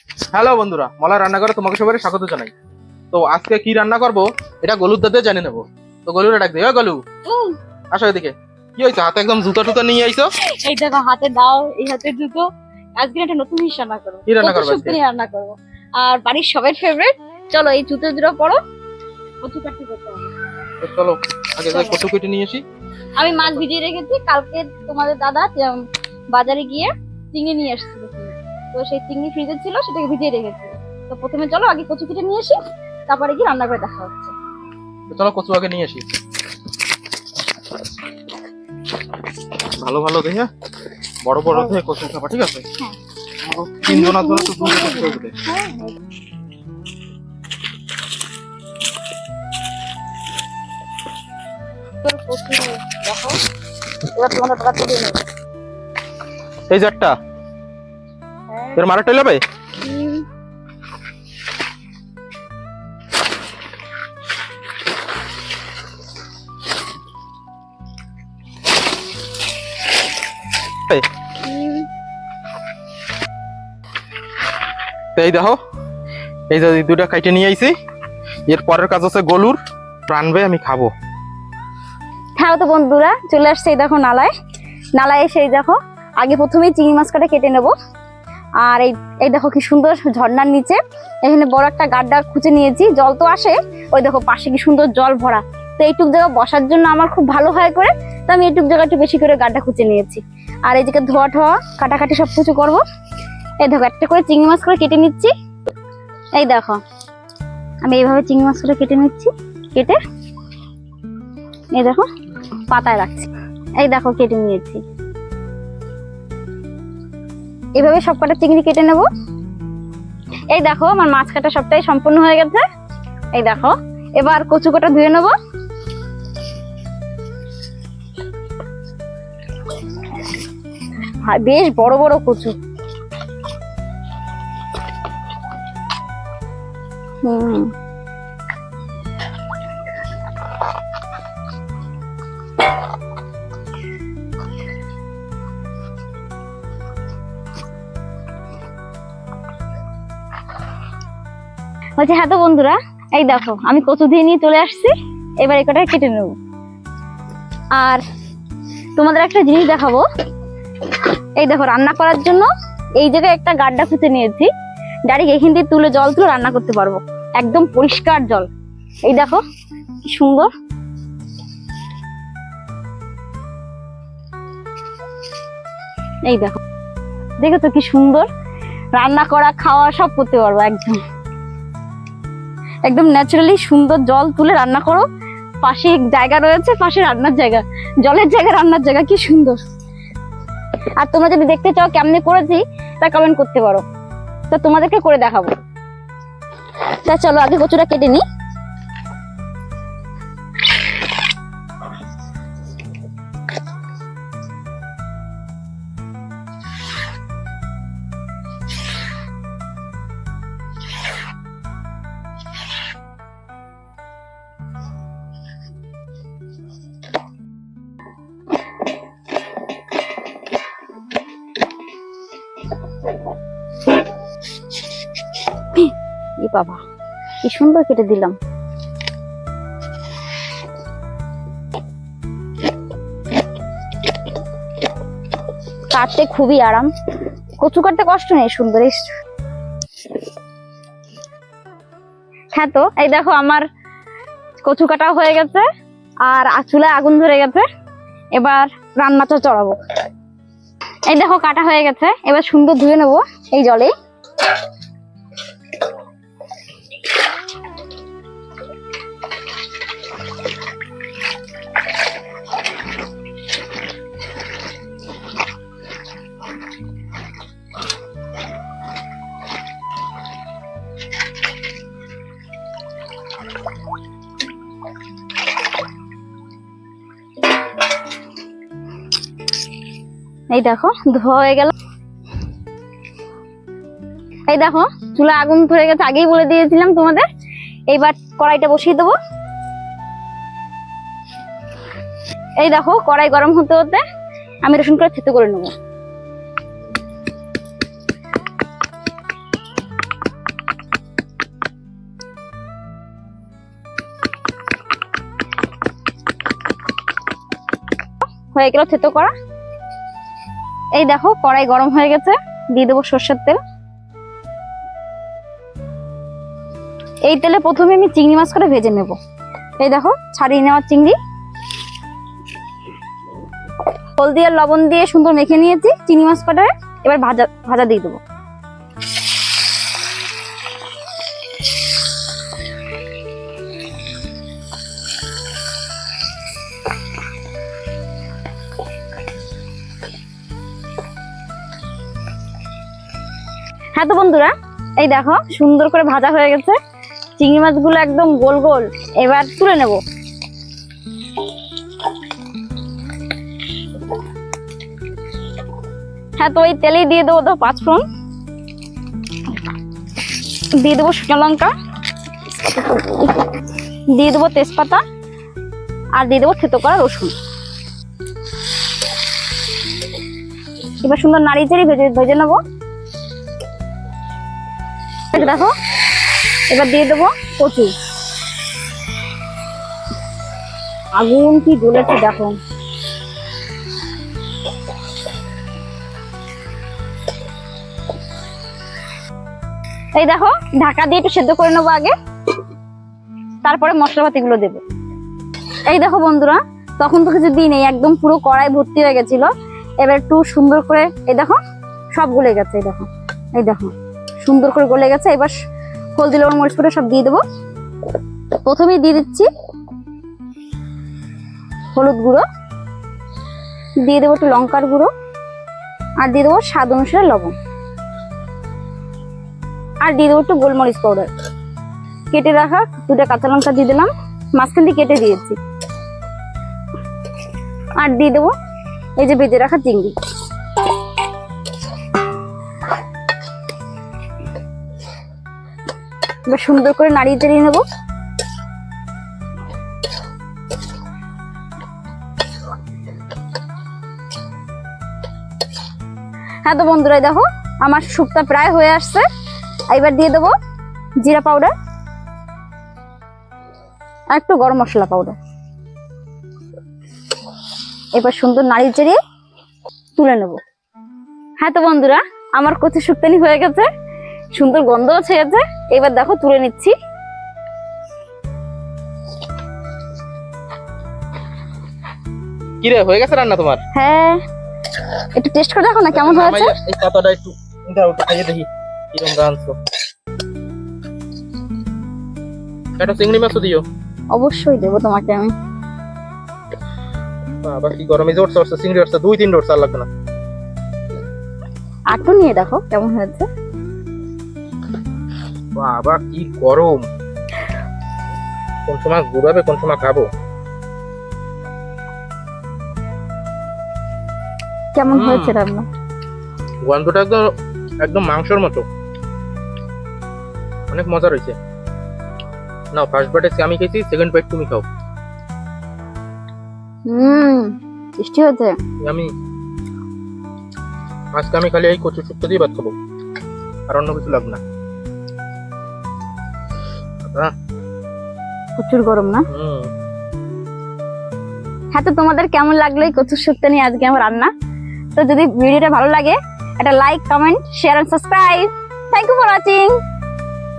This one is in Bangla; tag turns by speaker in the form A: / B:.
A: হ্যালো বন্ধুরা, মলা রান্নাঘরে তোমাকে সবাই স্বাগত জানাই। তো আজকে কি রান্না করব এটা গলুর দাদা জানে নেব। তো গলুরে ডাক দিই, ও গলু আসো এদিকে। কি হয়েছে, হাতে একদম জুতা টুতা নিয়ে আইছো?
B: এই দেখো হাতে দাও, এই হাতে জুতো। আজকে একটা নতুন ডিশ রান্না করবো।
A: কি রান্না করবে আজকে?
B: শুক্তো রান্না করবো। আর বাড়ির সবার ফেভারিট। চলো এই জুতো দুটো পরো, কচু কাটতে করতে হবে।
A: তো চলো আগে যাই কচু কেটে নিয়ে আসি।
B: আমি মাছ ভিজিয়ে রেখেছি, কালকে তোমাদের দাদা বাজারে গিয়ে চিংড়ি নিয়ে আসছিল। তো সেই চিংড়ি ফ্রিজে ছিল, সেটাকে ভিজিয়ে রেখেছি। তো প্রথমে চলো আগে কচু কেটে নিয়ে আসি, তারপরে কি রান্না করে দেখা হচ্ছে।
A: তো চলো কচু আগে নিয়ে আসি। ভালো ভালো দেখে বড় বড় দেখে কচু খাবা, ঠিক আছে? তিনজনের জন্য তো দুটো কচু হবে।
B: কচু দেখো, এবার তোমাদের দাদা তুলে নেবে।
A: এই যে একটা এর মারা টেলাবে। এই দেখো, এই যে দুটা কাইটে নিয়ে আইছি। এর পরের কাজ আছে গলুর রানবে, আমি খাবো।
B: হ্যাঁ তো বন্ধুরা, চলে আসছে এই দেখো নালায়। নালায় এসে এই দেখো আগে প্রথমেই চিংড়ি মাছ কাটা কেটে নেব। আর এই দেখো কি সুন্দর ঝর্ণার নিচে এখানে বড় একটা গাড্ডা খুঁজে নিয়েছি। জল তো আসে, ওই দেখো পাশে কি সুন্দর জল ভরা। তো এইটুক জায়গা বসার জন্য আমার খুব ভালো হয় করে, তো আমি এইটুক জায়গা একটু বেশি করে গাড্ডা খুঁজে নিয়েছি। আর এই দিকে ধোয়া ঠোয়া কাটাকাটি সব কিছু করবো। এই দেখো একটা করে চিংড়ি মাছ করে কেটে নিচ্ছি। এই দেখো আমি এইভাবে চিংড়ি মাছ করে কেটে নিচ্ছি। কেটে এই দেখো পাতায় রাখছি। এই দেখো কেটে নিয়েছি। এভাবে সব কটা চিংড়ি কেটে নেব। এই দেখো আমার মাছ কাটা সবটাই সম্পূর্ণ হয়ে গেছে। এই দেখো এবার কচু কাটা ধুয়ে নেব। বেশ বড় বড় কচু। বলছি হ্যাঁ তো বন্ধুরা, এই দেখো আমি কচু দিয়ে নিয়ে চলে আসছি। এবার এই কটা কেটে নেব। আর তোমাদের একটা জিনিস দেখাবো। এই দেখো রান্না করার জন্য এই জায়গায় একটা গাড্ডা খুঁজে নিয়েছি। ডাইরেক্ট এখান দিয়ে তুলে জল তুলে রান্না করতে পারবো, একদম পরিষ্কার জল। এই দেখো কি সুন্দর। এই দেখো, দেখেছো কি সুন্দর। রান্না করা খাওয়া সব করতে পারবো একদম একদম ন্যাচারালি সুন্দর জল তুলে রান্না করো। পাশে জায়গা রয়েছে, পাশে রান্নার জায়গা, জলের জায়গা রান্নার জায়গা, কি সুন্দর। আর তোমরা যদি দেখতে চাও কেমনে করেছি তা কমেন্ট করতে পারো, তো তোমাদেরকে করে দেখাবো। তা চলো আগে কচুটা কেটে নিই। এ বাবা কি সুন্দর কেটে দিলাম। কাটতে খুবই আরাম, কচু কাটতে কষ্ট নেই, সুন্দর। হ্যাঁ তো এই দেখো আমার কচু কাটাও হয়ে গেছে, আর চুলায় আগুন ধরে গেছে। এবার রান্নাটা চড়াবো। এই দেখো কাটা হয়ে গেছে, এবার সুন্দর ধুয়ে নেবো এই জলে। এই দেখো ধোয়া হয়ে গেল। এই দেখো চুলা আগুন ধরে গেছে, আগেই বলে দিয়েছিলাম তোমাদের। এইবার কড়াইটা বসিয়ে দেবো। এই দেখো কড়াই গরম হতে হতে আমি রসুন করে থেতো করে নেবো। হয়ে গেল থেতো করা। এই দেখো কড়াই গরম হয়ে গেছে, দিয়ে দেবো সর্ষের তেল। এই তেলে প্রথমে আমি চিংড়ি মাছ করে ভেজে নেব। এই দেখো ছাড়িয়ে নেওয়া চিংড়ি, হলদি আর লবণ দিয়ে সুন্দর মেখে নিয়েছি চিংড়ি মাছ কটায়। এবার ভাজা ভাজা দিয়ে দেবো। হ্যাঁ তো বন্ধুরা, এই দেখো সুন্দর করে ভাজা হয়ে গেছে চিংড়ি মাছগুলো একদম গোল গোল। এবার তুলে নেব। হ্যাঁ তো এই তেলেই দিয়ে দেবো 5 ফোড়ন, দিয়ে দেবো শুকনো লঙ্কা, দিয়ে দেবো তেজপাতা, আর দিয়ে দেবো থেতো করা রসুন। এবার সুন্দর নাড়িয়ে চাড়িয়ে ভেজে নেবো। দেখো এবার দিয়ে দেবো কচু। আগুন কি জ্বলেছে দেখো। এই দেখো ঢাকা দিয়ে একটু সেদ্ধ করে নেবো আগে, তারপরে মশলাপাতি গুলো দেবো। এই দেখো বন্ধুরা, তখন তো কিছু দিই নেই, একদম পুরো কড়াই ভর্তি হয়ে গেছিল। এবার একটু সুন্দর করে এই দেখো সব গলে গেছে। এই দেখো, এই দেখো সুন্দর করে গলে গেছে। এবার হলদি লবণ মরিচ করে সব দিয়ে দেবো। প্রথমেই দিয়ে দিচ্ছি হলুদ গুঁড়ো, দিয়ে দেবো একটু লঙ্কার গুঁড়ো, আর দিয়ে দেবো স্বাদ অনুসারে লবণ, আর দিয়ে দেবো একটু গোলমরিচ পাউডার। কেটে রাখা 2টা কাঁচা লঙ্কা দিয়ে দিলাম, মাঝখান দিয়ে কেটে দিয়েছি। আর দিয়ে দেবো এই যে ভেজে রাখা চিংড়ি। এবার সুন্দর করে নাড়িয়ে চাড়িয়ে নেবো। হ্যাঁ তো বন্ধুরা, দেখো আমার স্যুপটা প্রায় হয়ে আসছে। এবার দিয়ে দেবো জিরা পাউডার আর একটু গরম মশলা পাউডার। এবার সুন্দর নাড়িয়ে চাড়িয়ে তুলে নেব। হ্যাঁ তো বন্ধুরা, আমার কচু শুক্তানি হয়ে গেছে, সুন্দর গন্ধও ছেড়েছে। এবার দেখো তুলে নিচ্ছি।
A: কি রে, হয়ে গেছে রান্না তোমার?
B: হ্যাঁ, একটু টেস্ট করে দেখো না কেমন হয়েছে।
A: এই পাতাটা একটু দাও, একটু খাইয়ে দেখি কিরকম রাঁধছো। একটা চিংড়ি মাছও দিও।
B: অবশ্যই দেবো তোমাকে আমি।
A: বাবা কি গরমে জোর চড়ছে, চিংড়ি উঠছে 2-3 ডোর চাল লাগবে না।
B: আটু নিয়ে দেখো কেমন হয়েছে।
A: বাবা কি গরম, কোন সময় ঘুরাবে কোন সময় খাবো।
B: কেমন হয়েছে রান্না?
A: গন্ধটা একদম একদম মাংসের মতো, অনেক মজা রয়েছে। না, ফার্স্ট বাইট আমি খেয়েছি, সেকেন্ড বাইট তুমি খাও।
B: টেস্টি হয়েছে।
A: আমি আজকে আমি খালি এই কচু শুক্তো দিয়ে ভাত খাবো, আর অন্য কিছু লাগবে না।
B: প্রচুর গরম না? হ্যাঁ তো তোমাদের কেমন লাগলো এই কচুর শুক্তো নিয়ে আজকে আমার রান্না? তো যদি ভিডিওটা ভালো লাগে একটা like, comment, share and subscribe. Thank you for watching.